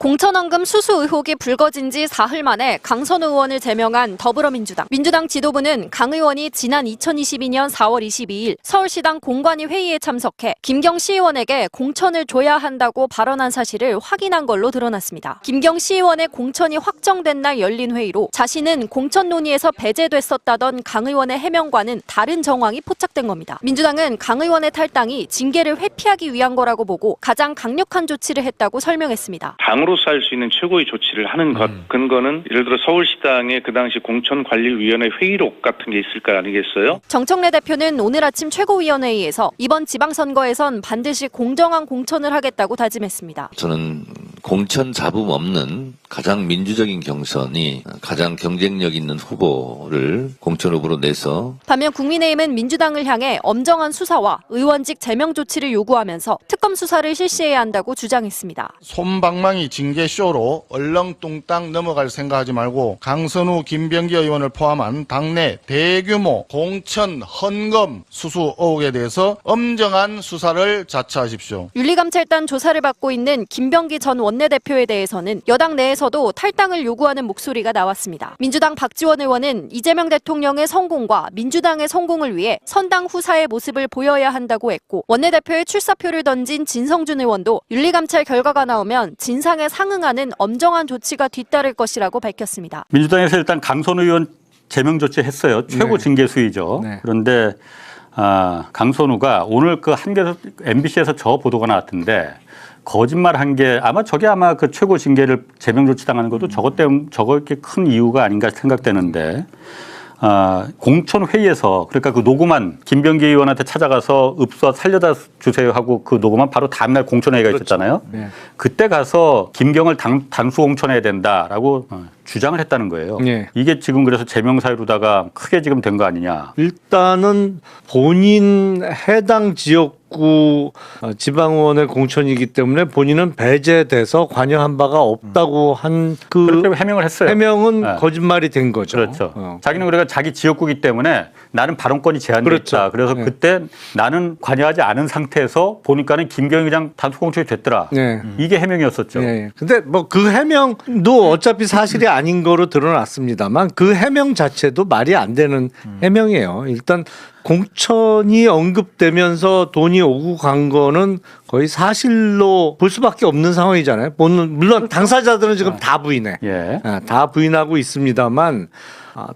공천원금 수수 의혹이 불거진 지 사흘 만에 강선우 의원을 제명한 더불어민주당. 민주당 지도부는 강 의원이 지난 2022년 4월 22일 서울시당 공관위 회의에 참석해 김경 시의원에게 공천을 줘야 한다고 발언한 사실을 확인한 걸로 드러났습니다. 김경 시의원의 공천이 확정된 날 열린 회의로 자신은 공천 논의에서 배제됐었다던 강 의원의 해명과는 다른 정황이 포착된 겁니다. 민주당은 강 의원의 탈당이 징계를 회피하기 위한 거라고 보고 가장 강력한 조치를 했다고 설명했습니다. 당으로서 할 수 있는 최고의 조치를 하는 것 근거는 예를 들어 서울시당의 그 당시 공천관리위원회 회의록 같은 게 있을 거 아니겠어요? 정청래 대표는 오늘 아침 최고위원회의에서 이번 지방선거에선 반드시 공정한 공천을 하겠다고 다짐했습니다. 저는 공천 잡음 없는 가장 민주적인 경선이 가장 경쟁력 있는 후보를 공천 후보로 내서 반면 국민의힘은 민주당을 향해 엄정한 수사와 의원직 제명 조치를 요구하면서 특검 수사를 실시해야 한다고 주장했습니다. 솜방망이 징계쇼로 얼렁뚱땅 넘어갈 생각하지 말고 강선우, 김병기 의원을 포함한 당내 대규모 공천 헌금 수수 의혹에 대해서 엄정한 수사를 자처하십시오. 윤리감찰단 조사를 받고 있는 김병기 전 원내대표에 대해서는 여당 내에서도 탈당을 요구하는 목소리가 나왔습니다. 민주당 박지원 의원은 이재명 대통령의 성공과 민주당의 성공을 위해 선당 후사의 모습을 보여야 한다고 했고, 원내대표의 출사표를 던진 진성준 의원도 윤리감찰 결과가 나오면 진상에 상응하는 엄정한 조치가 뒤따를 것이라고 밝혔습니다. 민주당에서 일단 강선우 의원 제명 조치했어요. 최고 징계 수위죠. 그런데 강선우가 오늘 그 한겨레 MBC에서 저 보도가 나왔던데 거짓말한 게 아마 저게 아마 그 최고 징계를 제명 조치당하는 것도 저것 때문에 저렇게 큰 이유가 아닌가 생각되는데. 공천 회의에서 그러니까 그 녹음한 김병기 의원한테 찾아가서 읍소 살려다 주세요 하고 그 녹음한 바로 다음날 공천 회의가 있었잖아요. 그때 가서 김경을 단수 공천해야 된다라고 주장을 했다는 거예요. 이게 지금 그래서 제명 사유로다가 크게 지금 된 거 아니냐. 일단은 본인 해당 지역구 지방의원의 공천이기 때문에 본인은 배제돼서 관여한 바가 없다고 한 그 해명을 했어요. 해명은 거짓말이 된 거죠. 그렇죠. 자기는 그러니까 자기 지역구이기 때문에 나는 발언권이 제한돼 있다. 그래서 그때 나는 관여하지 않은 상태에서 보니까는 김경희 그냥 단수 공천이 됐더라. 이게 해명이었었죠. 근데 뭐 그 해명도 어차피 사실이 아닌 거로 드러났습니다만 그 해명 자체도 말이 안 되는 해명이에요. 일단 공천이 언급되면서 돈이 오고 간 거는 거의 사실로 볼 수밖에 없는 상황이잖아요. 물론 당사자들은 지금 다 부인해. 다 부인하고 있습니다만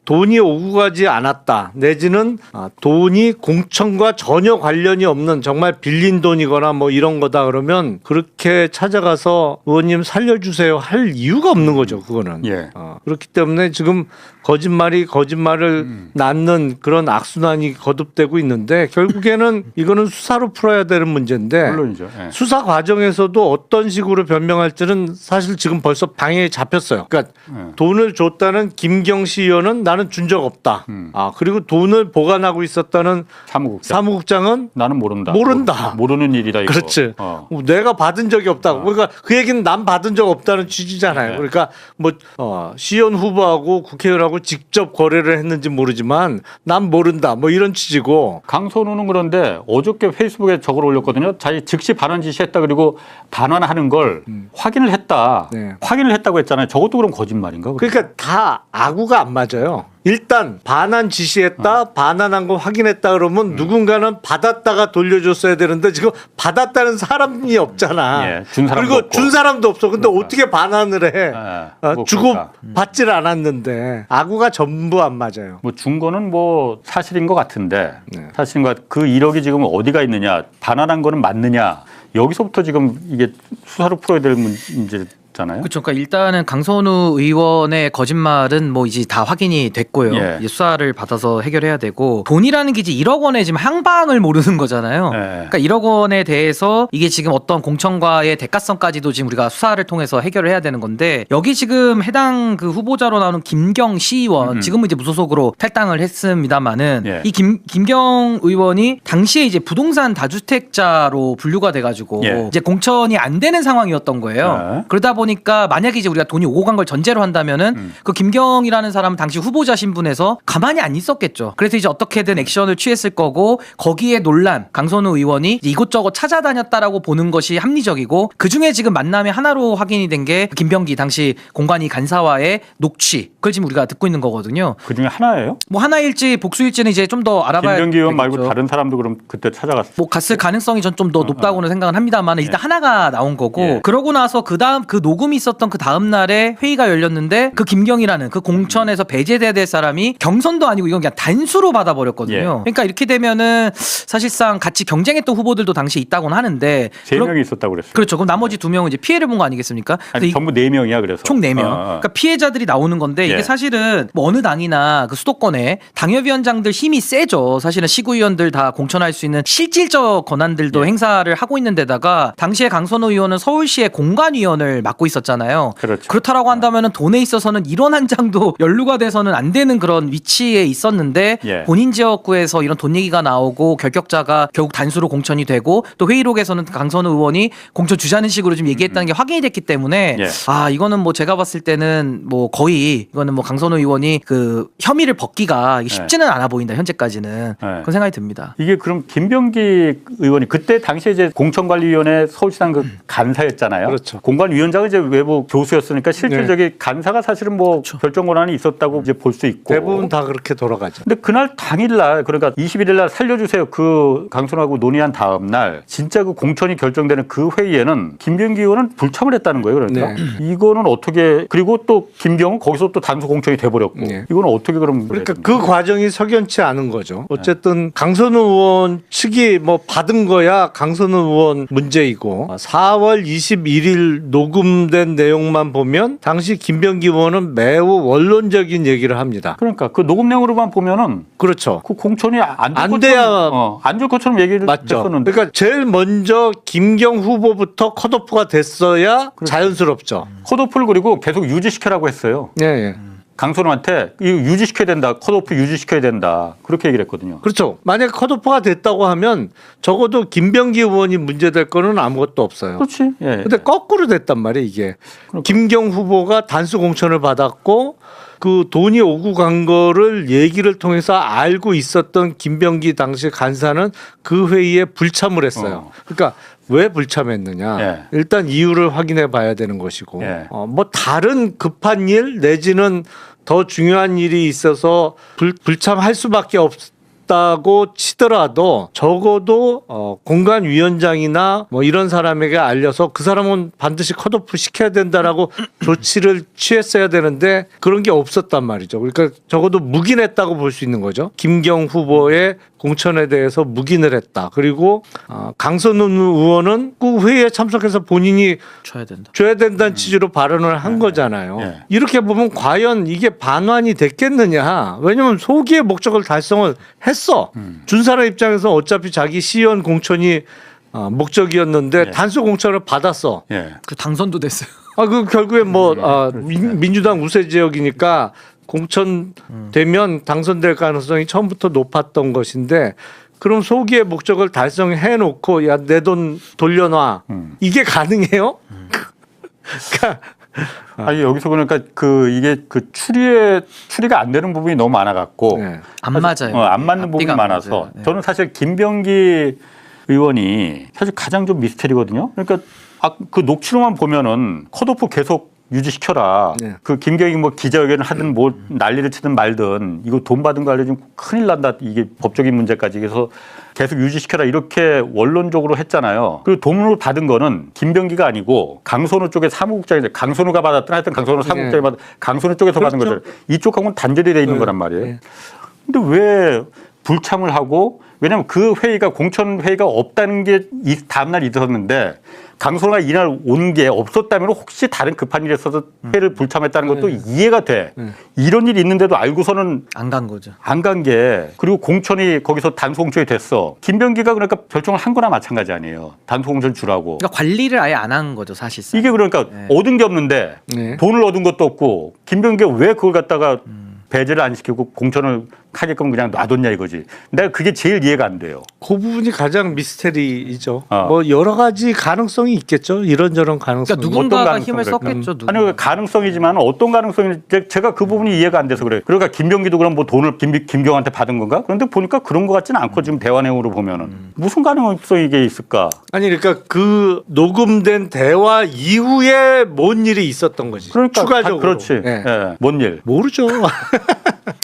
돈이 오고 가지 않았다. 내지는 돈이 공천과 전혀 관련이 없는 정말 빌린 돈이거나 뭐 이런 거다 그러면 그렇게 찾아가서 의원님 살려주세요 할 이유가 없는 거죠. 그거는. 그렇기 때문에 지금 거짓말을 낳는 그런 악순환이 거듭되고 있는데 결국에는 이거는 수사로 풀어야 되는 문제인데 물론이죠. 수사 과정에서도 어떤 식으로 변명할지는 사실 지금 벌써 방향이 잡혔어요. 그러니까 돈을 줬다는 김경시 의원은 나는 준 적 없다. 그리고 돈을 보관하고 있었다는 사무국장은 나는 모른다. 모르는 일이다. 이거. 그렇지. 내가 받은 적이 없다고. 그러니까 그 얘기는 난 받은 적 없다는 취지잖아요. 그러니까 뭐 시의원 후보하고 국회의원하고 직접 거래를 했는지 모르지만 난 모른다. 뭐 이런 취지고. 강선우는 그런데 어저께 페이스북에 저걸 올렸거든요. 자기 즉시 반환 지시했다. 그리고 반환하는 걸 확인을 했다. 확인을 했다고 했잖아요. 저것도 그럼 거짓말인가? 그러니까 다 아구가 안 맞아요. 일단 반환 지시했다, 반환한 거 확인했다 그러면 누군가는 받았다가 돌려줬어야 되는데 지금 받았다는 사람이 없잖아. 준 사람도 그리고 없고. 준 사람도 없어. 근데 어떻게 반환을 해? 주고 그러니까. 받지를 않았는데 아구가 전부 안 맞아요. 뭐 준 거는 뭐 사실인 것 같은데 사실인 것 그 1억이 지금 어디가 있느냐, 반환한 거는 맞느냐, 여기서부터 지금 이게 수사로 풀어야 될 문제. 그렇죠. 그러니까 일단은 강선우 의원의 거짓말은 뭐 이제 다 확인이 됐고요. 이제 수사를 받아서 해결해야 되고 돈이라는 게 이제 1억 원의 지금 항방을 모르는 거잖아요. 그러니까 1억 원에 대해서 이게 지금 어떤 공천과의 대가성까지도 지금 우리가 수사를 통해서 해결을 해야 되는 건데 여기 지금 해당 그 후보자로 나오는 김경 시의원 지금은 이제 무소속으로 탈당을 했습니다만은 이 김경 의원이 당시에 이제 부동산 다주택자로 분류가 돼가지고 이제 공천이 안 되는 상황이었던 거예요. 그러다 보니 보니까 만약에 이제 우리가 돈이 오고 간 걸 전제로 한다면은 그 김경이라는 사람은 당시 후보자 신분에서 가만히 안 있었겠죠. 그래서 이제 어떻게든 액션을 취했을 거고 거기에 논란 강선우 의원이 이곳저곳 찾아다녔다라고 보는 것이 합리적이고 그 중에 지금 만남이 하나로 확인이 된 게 김병기 당시 공관위 간사와의 녹취 그걸 지금 우리가 듣고 있는 거거든요. 그 중에 하나예요? 뭐 하나일지 복수일지는 이제 좀 더 알아봐야 김병기 의원 말고 되겠죠. 다른 사람도 그럼 그때 찾아갔어요? 뭐 갔을 가능성이 전 좀 더 높다고는 생각은 합니다만 일단 하나가 나온 거고 예. 그러고 나서 그다음 그 녹음이 있었던 그 다음 날에 회의가 열렸는데 그 김경이라는 그 공천에서 배제돼야 될 사람이 경선도 아니고 이건 그냥 단수로 받아버렸거든요. 예. 그러니까 이렇게 되면은 사실상 같이 경쟁했던 후보들도 당시 있다고는 하는데 3명이 있었다고 그랬어요. 그렇죠. 그럼 나머지 2명은 이제 피해를 본 거 아니겠습니까? 아니, 전부 4명이야 그래서. 총 4명. 그러니까 피해자들이 나오는 건데 이게 예. 사실은 뭐 어느 당이나 그 수도권에 당협위원장들 힘이 세죠. 사실은 시구위원들 다 공천할 수 있는 실질적 권한들도 예. 행사를 하고 있는 데다가 당시에 강선우 의원은 서울시의 공관위원을 맡고 있었잖아요. 그렇죠. 그렇다라고 한다면은 돈에 있어서는 1원 한 장도 연루가 돼서는 안 되는 그런 위치에 있었는데 예. 본인 지역구에서 이런 돈 얘기가 나오고 결격자가 결국 단수로 공천이 되고 또 회의록에서는 강선우 의원이 공천 주자는 식으로 좀 얘기했다는 게 확인이 됐기 때문에 예. 아 이거는 뭐 제가 봤을 때는 뭐 거의 이거는 뭐 강선우 의원이 그 혐의를 벗기가 이게 쉽지는 않아 보인다 현재까지는 그런 생각이 듭니다. 이게 그럼 김병기 의원이 그때 당시에 이제 공천관리위원회 서울시당 그 간사였잖아요. 그렇죠. 공관위원장은 이제 외부 교수였으니까 실질적인 간사가 사실은 뭐 결정 권한이 있었다고 이제 볼 수 있고 대부분 다 그렇게 돌아가죠. 근데 그날 당일날 그러니까 21일 날 살려주세요 그 강선하고 논의한 다음 날 진짜 그 공천이 결정되는 그 회의에는 김병기 의원은 불참을 했다는 거예요. 그러니까 이거는 어떻게 그리고 또 김경은 거기서 또 단수 공천이 돼버렸고 이거는 어떻게 그럼 그러니까 그 과정이 석연치 않은 거죠. 어쨌든 강선우 의원 측이 뭐 받은 거야 강선우 의원 문제이고 4월 21일 녹음된 내용만 보면 당시 김병기 의원은 매우 원론적인 얘기를 합니다. 그러니까 그 녹음 내용으로만 보면은 그렇죠. 그 공천이 안 돼야 안 줄 것처럼 얘기를 맞죠. 했었는데 그러니까 제일 먼저 김경 후보부터 컷오프가 됐어야 자연스럽죠. 컷오프를 그리고 계속 유지시켜라고 했어요. 예, 예. 강선우한테 이거 유지시켜야 된다. 컷오프 유지시켜야 된다. 그렇게 얘기를 했거든요. 그렇죠. 만약 컷오프가 됐다고 하면 적어도 김병기 의원이 문제될 거는 아무것도 없어요. 그렇지. 예. 근데 거꾸로 됐단 말이에요, 이게. 김경 후보가 단수 공천을 받았고 그 돈이 오고 간 거를 얘기를 통해서 알고 있었던 김병기 당시 간사는 그 회의에 불참을 했어요. 그러니까 왜 불참했느냐. 예. 일단 이유를 확인해 봐야 되는 것이고 예. 뭐 다른 급한 일 내지는 더 중요한 일이 있어서 불참할 수밖에 없다고 치더라도 적어도 공관위원장이나 뭐 이런 사람에게 알려서 그 사람은 반드시 컷오프 시켜야 된다라고 조치를 취했어야 되는데 그런 게 없었단 말이죠. 그러니까 적어도 묵인했다고 볼 수 있는 거죠. 김경 후보의 공천에 대해서 묵인을 했다. 그리고 강선우 의원은 그 회의에 참석해서 본인이 줘야 된다는 취지로 발언을 한 거잖아요. 예. 이렇게 보면 과연 이게 반환이 됐겠느냐. 왜냐하면 소기의 목적을 달성을 했어. 준 사람 입장에서 어차피 자기 시의원 공천이 목적이었는데 단수 공천을 받았어. 예. 그 당선도 됐어요. 그 결국에 뭐 민주당 우세 지역이니까 공천 되면 당선될 가능성이 처음부터 높았던 것인데 그럼 소기의 목적을 달성해 놓고 야 내 돈 돌려놔. 이게 가능해요? 아니 여기서 그러니까 이게 추리가 안 되는 부분이 너무 많아 갖고 안 맞아요. 안 맞는 부분이 앞뒤가 안 많아서 맞아요. 저는 사실 김병기 의원이 사실 가장 좀 미스테리거든요. 그러니까 그 녹취로만 보면은 컷오프 계속 유지시켜라. 그 김경이 뭐 기자회견을 하든 뭐 난리를 치든 말든 이거 돈 받은 거 알려주면 큰일 난다. 이게 법적인 문제까지. 그래서 계속 유지시켜라 이렇게 원론적으로 했잖아요. 그리고 돈을 받은 거는 김병기가 아니고 강선우 쪽의 사무국장인데 강선우가 받았든 하여튼 강선우 사무국장이 받은 강선우 쪽에서 받은 거죠. 이쪽하고는 단절이 돼 있는 거란 말이에요. 근데 왜 불참을 하고 왜냐하면 그 회의가 공천 회의가 없다는 게 이 다음날 있었는데 강선우가 이날 온 게 없었다면 혹시 다른 급한 일이 있어서 회의를 불참했다는 것도 이해가 돼. 이런 일이 있는데도 알고서는 안 간 거죠. 안 간 게 그리고 공천이 거기서 단수 공천이 됐어. 김병기가 그러니까 결정을 한 거나 마찬가지 아니에요. 단수 공천 주라고. 그러니까 관리를 아예 안 한 거죠 사실상. 이게 그러니까 얻은 게 없는데 돈을 얻은 것도 없고 김병기가 왜 그걸 갖다가 배제를 안 시키고 공천을 하게끔 그냥 놔뒀냐 이거지. 내가 그게 제일 이해가 안 돼요. 그 부분이 가장 미스테리이죠. 어. 뭐 여러 가지 가능성이 있겠죠. 이런저런 가능성. 그러니까 누군가가 가능성 힘을 그럴까? 썼겠죠. 아니 그 가능성이지만 어떤 가능성이 제가 그 부분이 이해가 안 돼서 그래요. 그러니까 김병기도 그럼 뭐 돈을 김경한테 받은 건가? 그런데 보니까 그런 것 같지는 않고 지금 대화 내용으로 보면은 무슨 가능성이 이게 있을까? 아니 그러니까 그 녹음된 대화 이후에 뭔 일이 있었던 거지. 그러니까 추가적으로. 그렇지. 예. 예. 뭔 일? 모르죠.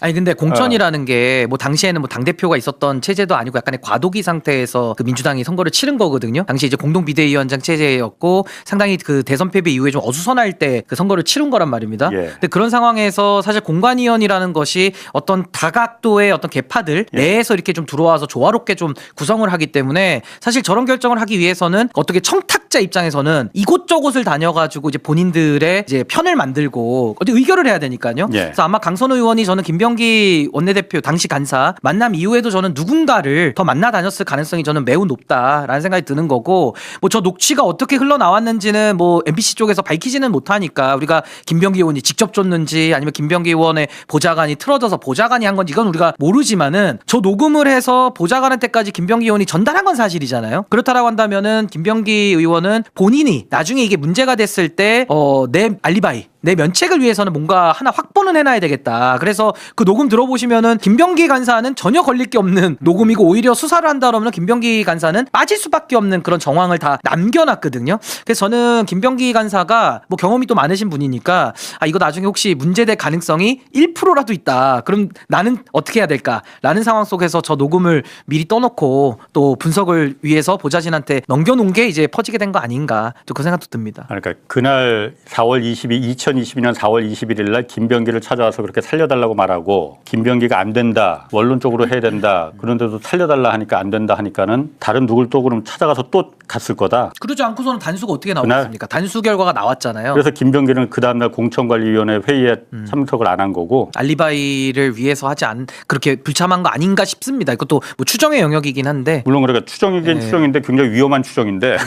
아니 근데 공천이라는 게 뭐 당시에는 뭐 당대표가 있었던 체제도 아니고 약간의 과도기 상태에서 그 민주당이 선거를 치른 거거든요. 당시 이제 공동 비대위원장 체제였고 상당히 그 대선 패배 이후에 좀 어수선할 때 그 선거를 치른 거란 말입니다. 예. 근데 그런 상황에서 사실 공관위원이라는 것이 어떤 다각도의 어떤 계파들 내에서 이렇게 좀 들어와서 조화롭게 좀 구성을 하기 때문에 사실 저런 결정을 하기 위해서는 어떻게 청탁자 입장에서는 이곳저곳을 다녀가지고 이제 본인들의 이제 편을 만들고 어디 의결을 해야 되니까요. 예. 그래서 아마 강선우 의원이 저는 김병기 원내대표 당시 간사 만남 이후에도 저는 누군가를 더 만나 다녔을 가능성이 저는 매우 높다라는 생각이 드는 거고 뭐 저 녹취가 어떻게 흘러나왔는지는 뭐 MBC 쪽에서 밝히지는 못하니까 우리가 김병기 의원이 직접 줬는지 아니면 김병기 의원의 보좌관이 틀어져서 보좌관이 한 건지 이건 우리가 모르지만은 저 녹음을 해서 보좌관한테까지 김병기 의원이 전달한 건 사실이잖아요. 그렇다라고 한다면은 김병기 의원은 본인이 나중에 이게 문제가 됐을 때 내 알리바이 내 면책을 위해서는 뭔가 하나 확보는 해놔야 되겠다. 그래서 그 녹음 들어보시면은 김병기 간사는 전혀 걸릴 게 없는 녹음이고 오히려 수사를 한다 그러면 김병기 간사는 빠질 수밖에 없는 그런 정황을 다 남겨놨거든요. 그래서 저는 김병기 간사가 뭐 경험이 또 많으신 분이니까 아 이거 나중에 혹시 문제될 가능성이 1%라도 있다. 그럼 나는 어떻게 해야 될까라는 상황 속에서 저 녹음을 미리 떠놓고 또 분석을 위해서 보좌진한테 넘겨놓은 게 이제 퍼지게 된 거 아닌가 또 그 생각도 듭니다. 그러니까 그날 2022년 4월 21일 날 김병기를 찾아와서 그렇게 살려달라고 말하고 김병기가 안 된다. 원론적으로 해야 된다. 그런데도 살려달라 하니까 안 된다 하니까는 다른 누굴 또 그럼 찾아가서 또 갔을 거다. 그러지 않고서는 단수가 어떻게 나오겠습니까? 단수 결과가 나왔잖아요. 그래서 김병기는 그 다음날 공천관리위원회 회의에 참석을 안 한 거고 알리바이를 위해서 하지 않 그렇게 불참한 거 아닌가 싶습니다. 이것도 뭐 추정의 영역이긴 한데. 물론 그러니까 추정이긴 네. 추정인데 굉장히 위험한 추정인데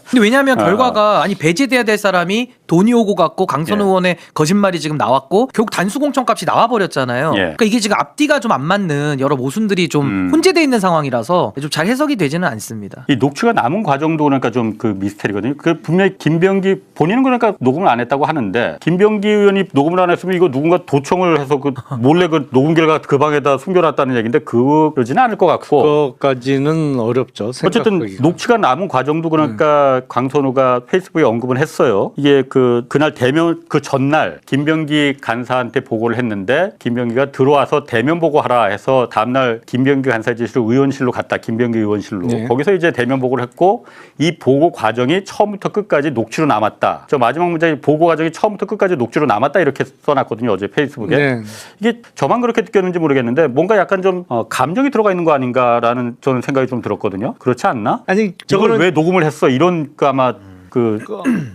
근데 왜냐하면 결과가 아니 배제돼야 될 사람이 돈이 오고 갔고 강선우 예. 의원의 거짓말이 지금 나왔고 결국 단수 공천값이 나와버렸잖아요. 예. 그러니까 이게 지금 앞뒤가 좀 안 맞는 여러 모순들이 좀 혼재돼 있는 상황이라서 좀 잘 해석이 되지는 않습니다. 이 녹취가 남은 과정도 그러니까 좀 그 미스테리거든요. 그 분명히 김병기 본인은 그러니까 녹음을 안 했다고 하는데 김병기 의원이 녹음을 안 했으면 이거 누군가 도청을 해서 그 몰래 그 녹음 결과 그 방에다 숨겨놨다는 얘기인데 그러지는 않을 것 같고. 그것까지는 어렵죠. 어쨌든 생각하기가. 녹취가 남은 과정도 그러니까 강선우가 페이스북에 언급은 했어요. 이게 그날 대면 그 전날 김병기 간사한테 보고를 했는데 김병기가 들어와서 대면 보고하라 해서 다음날 김병기 간사의 지시로 의원실로 갔다. 김병기 의원실로. 네. 거기서 이제 대면 보고를 했고 이 보고 과정이 처음부터 끝까지 녹취로 남았다. 저 마지막 문장이 보고 과정이 처음부터 끝까지 녹취로 남았다 이렇게 써놨거든요. 어제 페이스북에. 네. 이게 저만 그렇게 느꼈는지 모르겠는데 뭔가 약간 좀 감정이 들어가 있는 거 아닌가라는 저는 생각이 좀 들었거든요. 그렇지 않나? 아니 이걸 저거는 왜 녹음을 했어? 이런 그 아마 그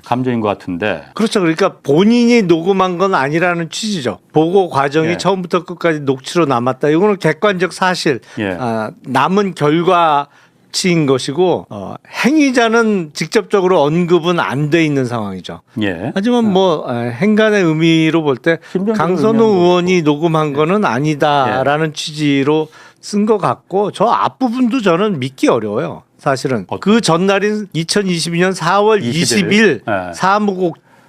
감정인 것 같은데. 그렇죠. 그러니까 본인이 녹음한 건 아니라는 취지죠. 보고 과정이 예. 처음부터 끝까지 녹취로 남았다. 이거는 객관적 사실, 예. 남은 결과치인 것이고 행위자는 직접적으로 언급은 안 돼 있는 상황이죠. 예. 하지만 뭐 행간의 의미로 볼 때 김병기 강선우 의원도 의원이 녹음한 거는 아니다라는 취지로 쓴 것 같고 저 앞부분도 저는 믿기 어려워요. 사실은 그 전날인 2022년 4월 20일 예.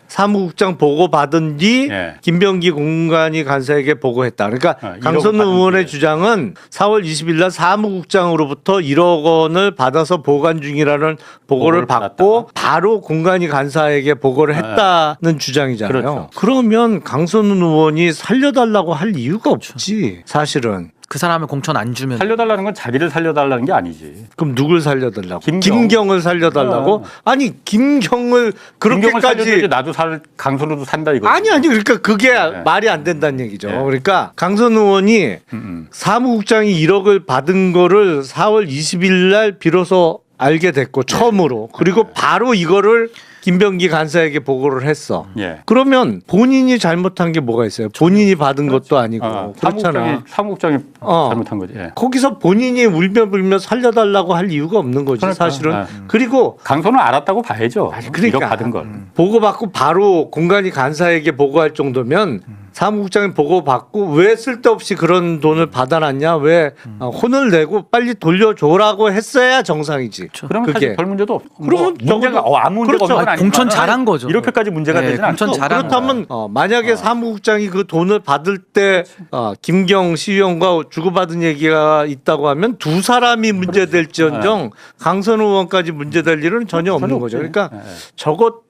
사무국장 보고 받은 뒤 예. 김병기 공관위 간사에게 보고했다. 그러니까 1억 강선우 받은 의원의 뒤에. 주장은 4월 20일 날 사무국장으로부터 1억 원을 받아서 보관 중이라는 보고를 받고 바로 공관위 간사에게 보고를 했다는 주장이잖아요. 그렇죠. 그러면 강선우 의원이 살려달라고 할 이유가 없지. 사실은. 그 사람을 공천 안 주면 살려달라는 건 자기를 살려달라는 게 아니지. 그럼 누굴 살려달라고? 김경. 김경을 살려달라고? 아니 김경을 김경을 살려줘야지 그렇게까지 나도 강선우도 산다 이거. 아니 그러니까 그게 말이 안 된다는 얘기죠. 그러니까 강선우 의원이 사무국장이 1억을 받은 거를 4월 20일 날 비로소 알게 됐고 처음으로 그리고 바로 이거를 김병기 간사에게 보고를 했어. 예. 그러면 본인이 잘못한 게 뭐가 있어요? 본인이 받은 것도 아니고 그렇잖아. 사무국장이 잘못한 거지. 예. 거기서 본인이 울며불며 살려달라고 할 이유가 없는 거지 그러니까, 사실은. 그리고 강선우 알았다고 봐야죠. 그러니까 1억 받은 걸. 보고받고 바로 공관위 간사에게 보고할 정도면 사무국장이 보고받고 왜 쓸데없이 그런 돈을 받아놨냐, 왜 혼을 내고 빨리 돌려줘라고 했어야 정상이지. 그러면 사실 별 문제도 없고 그러면 문제가 아무 문제가 그렇죠. 없는 건 아니지만 공천 잘한 거죠. 이렇게까지 문제가 네, 되지는 않죠. 공천 잘한 그렇다면 만약에 사무국장이 그 돈을 받을 때 김경 시의원과 주고받은 얘기가 있다고 하면 두 사람이 문제될지언정 강선우 의원까지 문제될 일은 전혀 없는 거죠. 그러니까 저것도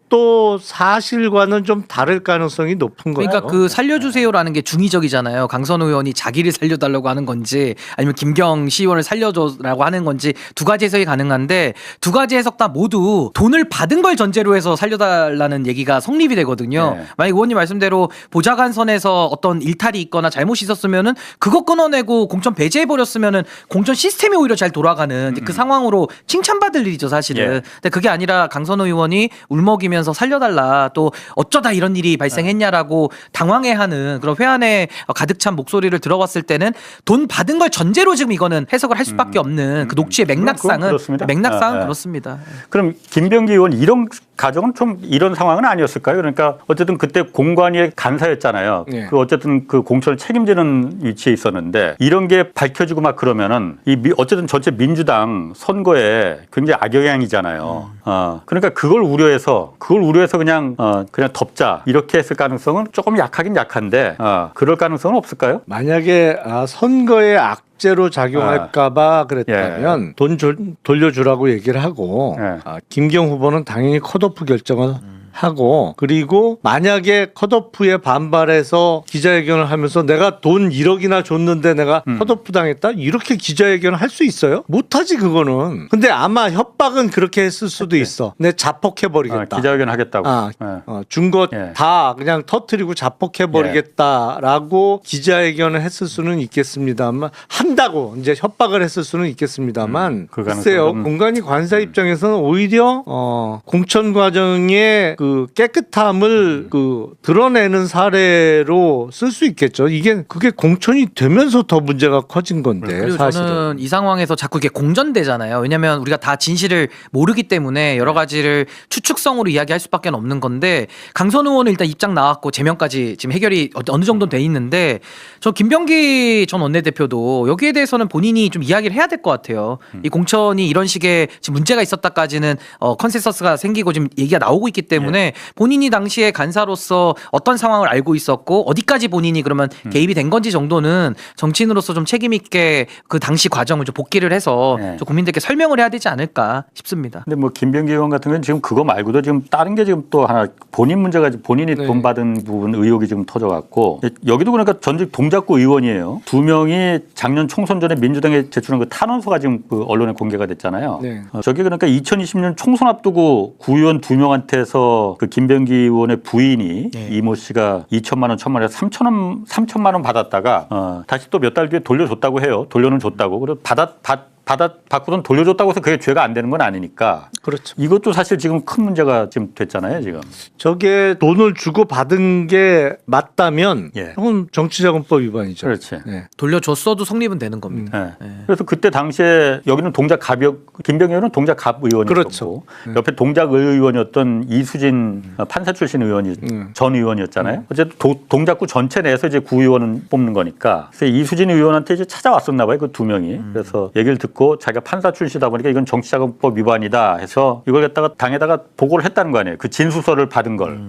사실과는 좀 다를 가능성이 높은 거예요. 그러니까 그 살려주세요라는 게 중의적이잖아요. 강선우 의원이 자기를 살려달라고 하는 건지 아니면 김경 시의원을 살려줘라고 하는 건지 두 가지 해석이 가능한데 두 가지 해석 다 모두 돈을 받은 걸 전제로 해서 살려달라는 얘기가 성립이 되거든요. 네. 만약 의원님 말씀대로 보좌관선에서 어떤 일탈이 있거나 잘못이 있었으면은 그거 끊어내고 공천 배제해버렸으면은 공천 시스템이 오히려 잘 돌아가는 그 상황으로 칭찬받을 일이죠, 사실은. 예. 근데 그게 아니라 강선우 의원이 울먹이면서 살려달라 또 어쩌다 이런 일이 발생했냐라고 당황해하는 그런 회한에 가득 찬 목소리를 들어봤을 때는 돈 받은 걸 전제로 지금 이거는 해석을 할 수밖에 없는 그 녹취의 맥락상은 그렇습니다. 맥락상은 예. 그렇습니다. 그럼 김병기 의원 이런 가정은 좀 이런 상황은 아니었을까요? 그러니까 어쨌든 그때 공관위의 간사였잖아요. 네. 그 어쨌든 그 공천을 책임지는 위치에 있었는데 이런 게 밝혀지고 막 그러면은 어쨌든 전체 민주당 선거에 굉장히 악영향이잖아요. 그러니까 그걸 우려해서 그냥 덮자 이렇게 했을 가능성은 조금 약하긴 약한데 그럴 가능성은 없을까요? 만약에 선거에 악재로 작용할까봐 그랬다면 돈 돌려주라고 얘기를 하고 김경 후보는 당연히 컷오프 결정을 하고 그리고 만약에 컷오프에 반발해서 기자회견을 하면서 내가 돈 1억이나 줬는데 내가 컷오프 당했다 이렇게 기자회견을 할 수 있어요? 못하지 그거는. 근데 아마 협박은 그렇게 했을 수도 있어. 내 자폭해버리겠다. 기자회견 하겠다고. 준 거 다 그냥 터트리고 자폭해버리겠다라고 기자회견을 했을 수는 있겠습니다만 한다고 이제 협박을 했을 수는 있겠습니다만 그 글쎄요. 가능성은- 공관위 관사 입장에서는 오히려 공천 과정에 그 깨끗함을 그 드러내는 사례로 쓸 수 있겠죠. 그게 공천이 되면서 더 문제가 커진 건데 그리고 사실은. 저는 이 상황에서 자꾸 이게 공전되잖아요. 왜냐하면 우리가 다 진실을 모르기 때문에 여러 가지를 추측성으로 이야기할 수밖에 없는 건데 강선우 의원은 일단 입장 나왔고 제명까지 지금 해결이 어느 정도 돼 있는데 저 김병기 전 원내대표도 여기에 대해서는 본인이 좀 이야기를 해야 될 것 같아요. 이 공천이 이런 식의 지금 문제가 있었다까지는 컨센서스가 생기고 지금 얘기가 나오고 있기 때문에 본인이 당시에 간사로서 어떤 상황을 알고 있었고 어디까지 본인이 그러면 개입이 된 건지 정도는 정치인으로서 좀 책임 있게 그 당시 과정을 좀 복기를 해서 좀 국민들께 설명을 해야 되지 않을까 싶습니다. 근데 뭐 김병기 의원 같은 경우는 지금 그거 말고도 지금 다른 게 지금 또 하나 본인 문제가 본인이 돈 받은 부분 의혹이 지금 터져갖고 여기도 그러니까 전직 동작구 의원이에요. 두 명이 작년 총선 전에 민주당에 제출한 그 탄원서가 지금 그 언론에 공개가 됐잖아요. 네. 저게 그러니까 2020년 총선 앞두고 구의원 두 명한테서 그 김병기 의원의 부인이 이모 씨가 2천만 원, 1천만 원에서 3천만 원 받았다가 다시 또 몇 달 뒤에 돌려줬다고 해요. 돌려는 줬다고. 그리고 받고선 돌려줬다고 해서 그게 죄가 안 되는 건 아니니까. 그렇죠. 이것도 사실 지금 큰 문제가 지금 됐잖아요, 지금. 저게 돈을 주고 받은 게 맞다면 예. 그건 정치자금법 위반이죠. 그렇지. 돌려줬어도 성립은 되는 겁니다. 그래서 그때 당시에 여기는 김병기 의원은 동작갑 의원이었고 그렇죠. 옆에 동작 의원이었던 이수진 판사 출신 전 의원이었잖아요. 어쨌든 동작구 전체 내에서 이제 구의원은 뽑는 거니까. 그래서 이수진 의원한테 이제 찾아왔었나 봐요, 그 두 명이. 그래서 얘기를 듣고 자기가 판사 출신이다 보니까 이건 정치자금법 위반이다 해서 이걸 갖다가 당에다가 보고를 했다는 거 아니에요. 그 진술서를 받은 걸.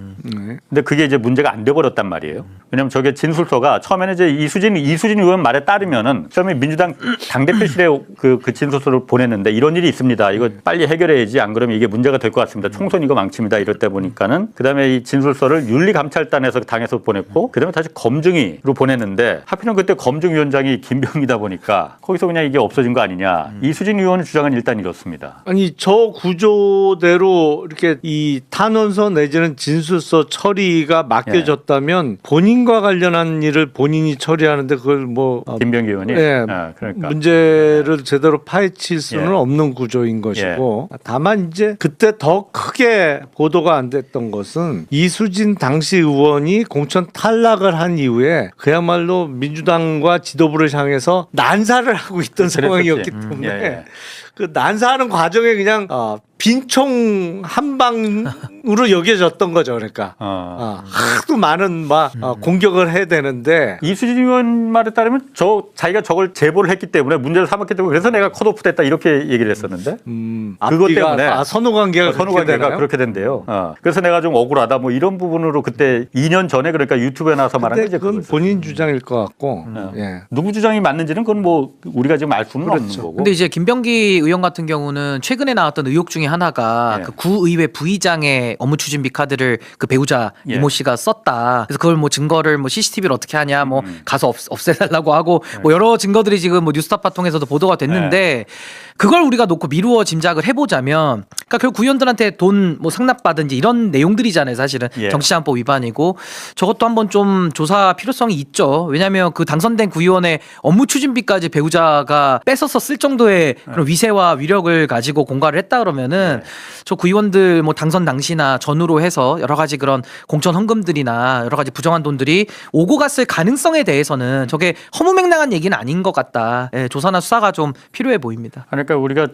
근데 그게 이제 문제가 안 돼버렸단 말이에요. 왜냐하면 저게 진술서가 처음에는 이제 이수진 의원 말에 따르면은 처음에 민주당 당대표실에 그 진술서를 보냈는데 이런 일이 있습니다. 이거 빨리 해결해야지 안 그러면 이게 문제가 될 것 같습니다. 총선 이거 망칩니다. 이럴 때 보니까는 그다음에 이 진술서를 윤리감찰단에서 당에서 보냈고 그다음에 다시 검증위로 보냈는데 하필이면 그때 검증위원장이 김병기다 보니까 거기서 그냥 이게 없어진 거 아니냐. 이수진 의원의 주장은 일단 이렇습니다. 아니 저 구조대로 이렇게 이 탄원서 내지는 진술서 처리가 맡겨졌다면 본인과 관련한 일을 본인이 처리하는데 그걸 뭐 김병기 의원이 그러니까. 문제를 제대로 파헤칠 수는 없는 구조인 것이고 다만 이제 그때 더 크게 보도가 안 됐던 것은 이수진 당시 의원이 공천 탈락을 한 이후에 그야말로 민주당과 지도부를 향해서 난사를 하고 있던 상황이었기 때문에 그 난사하는 과정에 그냥 빈총 한 방으로 여겨졌던 거죠. 그러니까 하도 많은 공격을 해야 되는데 이수진 의원 말에 따르면 자기가 저걸 제보를 했기 때문에 문제를 삼았기 때문에 그래서 내가 컷오프됐다 이렇게 얘기를 했었는데 그것 때문에 선후 관계가 그렇게 된대요. 그래서 내가 좀 억울하다 뭐 이런 부분으로 그때 2년 전에 그러니까 유튜브에 나와서 말한 게 그건 본인 주장일 것 같고 예. 누구 주장이 맞는지는 그건 뭐 우리가 지금 알 수는 없는 거고. 근데 이제 김병기 의원 같은 경우는 최근에 나왔던 의혹 중에 하나가 그 구의회 부의장의 업무 추진비 카드를 그 배우자 이모 씨가 썼다. 그래서 그걸 뭐 증거를 뭐 CCTV를 어떻게 하냐, 뭐 가서 없애달라고 하고 뭐 여러 증거들이 지금 뭐 뉴스타파 통해서도 보도가 됐는데 그걸 우리가 놓고 미루어 짐작을 해보자면, 그러니까 결국 구의원들한테 돈 뭐 상납받은지 이런 내용들이잖아요. 사실은 정치자금법 위반이고 저것도 한번 좀 조사 필요성이 있죠. 왜냐하면 그 당선된 구의원의 업무 추진비까지 배우자가 뺏어서 쓸 정도의 그런 위세와 위력을 가지고 공갈을 했다 그러면은 저 구의원들 뭐 당선 당시나 전후로 해서 여러 가지 그런 공천 헌금들이나 여러 가지 부정한 돈들이 오고 갔을 가능성에 대해서는 저게 허무맹랑한 얘기는 아닌 것 같다. 예, 조사나 수사가 좀 필요해 보입니다. 그러니까 우리가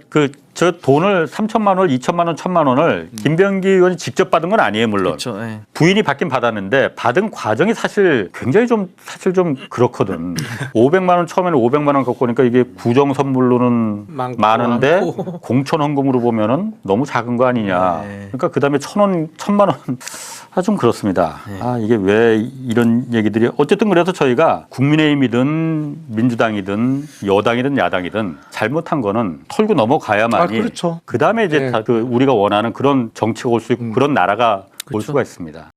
저 돈을 3천만 원, 2천만 원, 1천만 원을 김병기 의원이 직접 받은 건 아니에요, 물론. 그렇죠. 예. 부인이 받긴 받았는데 받은 과정이 사실 굉장히 좀 그렇거든. 500만 원 처음에는 500만 원 갖고 오니까 이게 구정 선물로는 많은데 공천 헌금으로 보면은 너무 작은 거 아니냐. 그러니까 그다음에 1,000원, 1,000만 원. 좀 그렇습니다. 이게 왜 이런 얘기들이 어쨌든 그래서 저희가 국민의힘이든 민주당이든 여당이든 야당이든 잘못한 거는 털고 넘어가야만이 그렇죠. 그다음에 이제 다 우리가 원하는 그런 정치가 올 수 있고 그런 나라가 올 수가 있습니다.